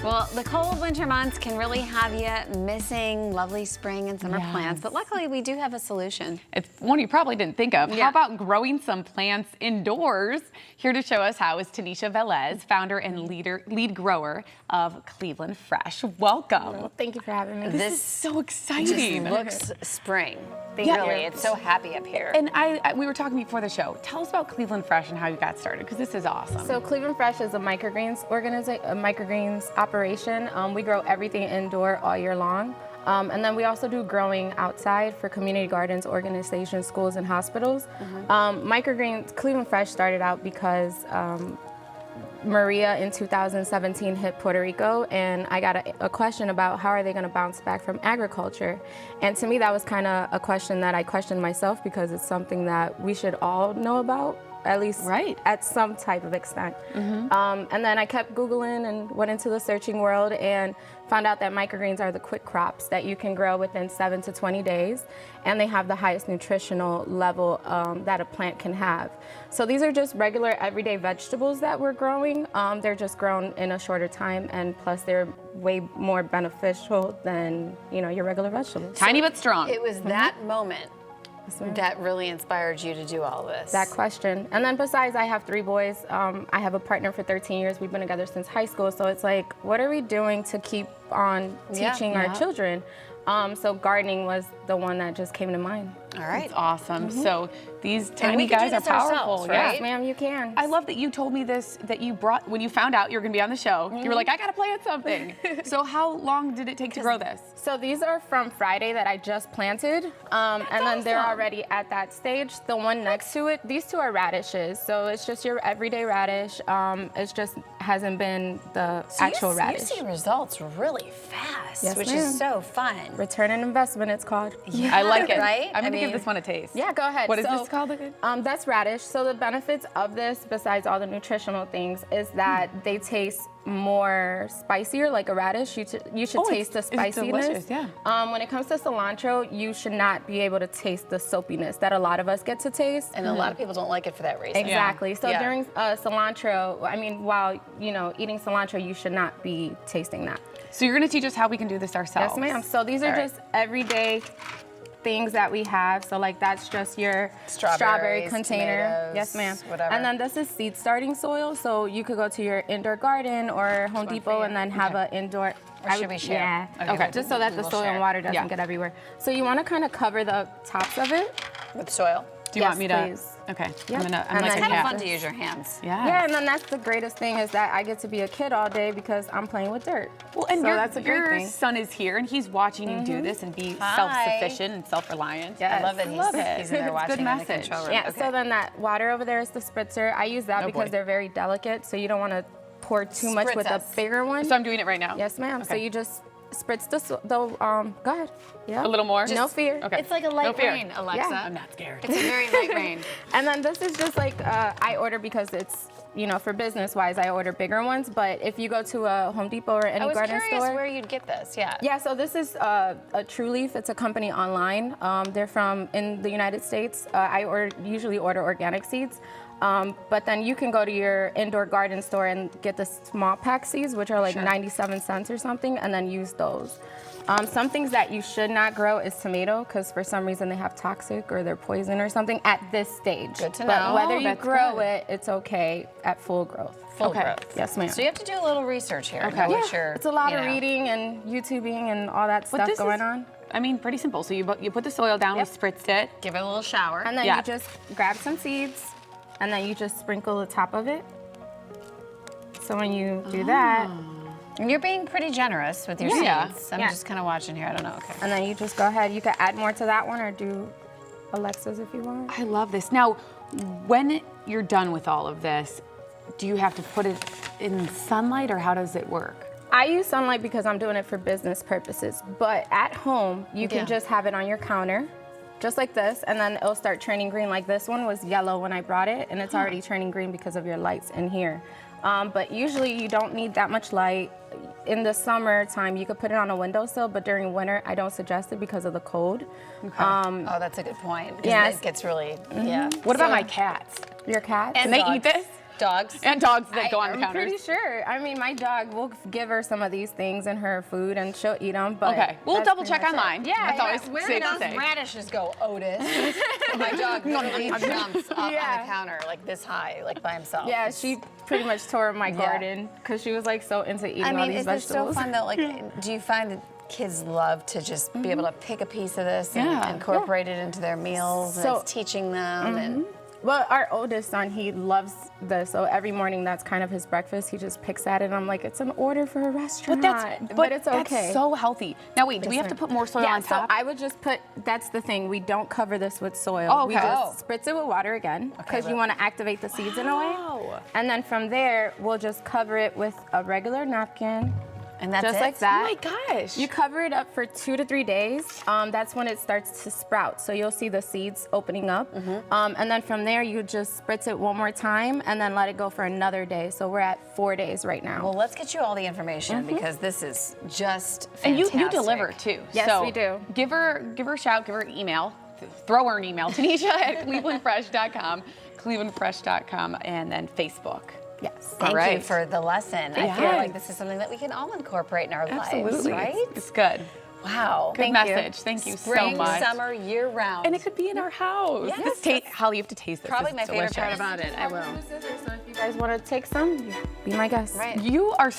Well, the cold winter months can really have you missing lovely spring and summer plants, but luckily we do have a solution. It's one you probably didn't think of. Yeah. How about growing some plants indoors? Here to show us how is Tanisha Velez, founder and lead grower of Cleveland Fresh. Welcome. Well, thank you for having me. This is so exciting. Looks spring. Yeah. Really, it's so happy up here. And we were talking before the show. Tell us about Cleveland Fresh and how you got started, because this is awesome. So Cleveland Fresh is a microgreens operation. We grow everything indoor all year long. And then we also do growing outside for community gardens, organizations, schools, and hospitals. Microgreens, Cleveland Fresh started out because Maria in 2017 hit Puerto Rico, and I got a question about how are they going to bounce back from agriculture. And to me, that was kind of a question that I questioned myself, because it's something that we should all know about, at least at some type of extent. And then I kept Googling and went into the searching world and found out that microgreens are the quick crops that you can grow within 7 to 20 days, and they have the highest nutritional level that a plant can have. So these are just regular everyday vegetables that we're growing. They're just grown in a shorter time, and plus they're way more beneficial than your regular vegetables. Tiny but strong. It was that moment that really inspired you to do all this. That question. And then besides, I have 3 boys. I have a partner for 13 years. We've been together since high school. So it's like, what are we doing to keep on teaching our children? So gardening was the one that just came to mind. All right. That's awesome. So these tiny we can guys do are this powerful. ourselves, right? Yes, ma'am, you can. I love that you told me this, that you brought, when you found out you were going to be on the show, you were like, I got to plant something. So how long did it take to grow this? So these are from Friday that I just planted, and then they're already at that stage. The one next to it, these 2 are radishes. So it's just your everyday radish. It's just hasn't been the actual radish. You see results really fast, which ma'am. is so fun. Return on investment, it's called. I like it. Right? I'm going to give this one a taste. Yeah, go ahead. What is this called again? That's radish. So the benefits of this, besides all the nutritional things, is that they taste more spicier, like a radish. You should taste the spiciness. It's delicious, yeah. When it comes to cilantro, you should not be able to taste the soapiness that a lot of us get to taste. And a lot of people don't like it for that reason. Exactly. So Yeah. during cilantro, while eating cilantro, you should not be tasting that. So you're going to teach us how we can do this ourselves. Yes, ma'am. So these are just everyday things that we have. So like that's just your strawberry container. Tomatoes, Yes, ma'am. whatever. And then this is seed starting soil. So you could go to your indoor garden or Home Depot and then have an indoor. Or should we share? Yeah. Okay. Just so that the soil and water doesn't get everywhere. So you want to kind of cover the tops of it. With soil. Do you want me to? Please. Okay. Yep. I'm And like then a It's kind of cat. fun to use your hands. Yeah. Yeah, and then that's the greatest thing is that I get to be a kid all day because I'm playing with dirt. Well, and so that's that's a great your thing. son is here, and he's watching you do this and be self-sufficient and self-reliant. Yes. I love that he's in there It's a good watching in the message. control room. Yeah, Okay. so then that water over there is the spritzer. I use that because they're very delicate, so you don't want to pour too much Spritz with us. a bigger one. So I'm doing it right now. Yes, ma'am. So Okay. you just spritz go ahead. Yeah. A little more? No fear. Okay. It's like a light fear. rain, Alexa. Yeah. I'm not scared. It's a very light rain. And then this is just like, I order because it's, for business-wise, I order bigger ones. But if you go to a Home Depot or any I was garden curious store. where you'd get this, yeah. Yeah, so this is a True Leaf. It's a company online. They're from in the United States. I usually order organic seeds. But then you can go to your indoor garden store and get the small pack seeds, which are like 97 cents or something, and then use those. Some things that you should not grow is tomato, because for some reason they have toxic or they're poison or something at this stage. Good to But know. whether you That's grow good. it, it's okay at full growth. Full growth. Yes, ma'am. So you have to do a little research here. Okay. Know Yeah, what you're, It's a lot you of know. reading and YouTubing and all that stuff this going is- on. I mean, pretty simple. So you put the soil down, we spritzed it. Give it a little shower. And then Yeah. you just grab some seeds, and then you just sprinkle the top of it. So when you do that, And you're being pretty generous with your Yeah. seeds. I'm Yeah. just kind of watching here. I don't know. Okay. and then you just go ahead. You can add more to that one or do Alexa's if you want. I love this. Now, when you're done with all of this, do you have to put it in sunlight, or how does it work? I use sunlight because I'm doing it for business purposes, but at home, you can just have it on your counter, just like this, and then it'll start turning green. Like this one was yellow when I brought it, and it's already turning green because of your lights in here. But usually you don't need that much light. In the summertime, you could put it on a windowsill, but during winter, I don't suggest it because of the cold. Oh, that's a good point. 'Cause Yes. It gets really, yeah. What about my cats? Your cats? Can they dogs. eat this? Dogs. And dogs that go on the I'm counters. pretty sure. I mean, my dog will give her some of these things in her food, and she'll eat them. But Okay, we'll that's double pretty check much it. online. Yeah, That's always Where safe do to those say. radishes go, Otis? My dog literally jumps up on the counter like this high, like by himself. Yeah, she pretty much tore my garden because she was like so into eating all these is this so vegetables. fun though? Like, do you find that kids love to just be able to pick a piece of this and Yeah. incorporate it into their meals? So- and it's teaching them. And Well, our oldest son, he loves this, so every morning that's kind of his breakfast. He just picks at it. I'm like, it's an order for a restaurant, but it's okay. That's so healthy. Now wait, do we have to put more soil Yeah, on top? so I would just put, that's the thing, we don't cover this with soil. Oh, We okay. just spritz it with water again, because you want to activate the seeds in a way. Wow. And then from there, we'll just cover it with a regular napkin. And that's just it? like that. Oh my gosh. You cover it up for 2 to 3 days. That's when it starts to sprout. So you'll see the seeds opening up. And then from there, you just spritz it one more time and then let it go for another day. So we're at 4 days right now. Well, let's get you all the information because this is just And fantastic. you deliver too. Yes, so we do. Give her a shout, give her an email, throw her an email, Tanisha at clevelandfresh.com, clevelandfresh.com, and then Facebook. Yes. Thank you right. for the lesson. I feel Yes. like this is something that we can all incorporate in our lives, Absolutely. right? It's good. Wow. Good Thank you. message. Thank you Spring, so much. summer, year round. And it could be in our house. Yes. Holly, you have to taste this. Probably This my is favorite delicious. part about it. I will. So if you guys want to take some, be my guest. Right. You are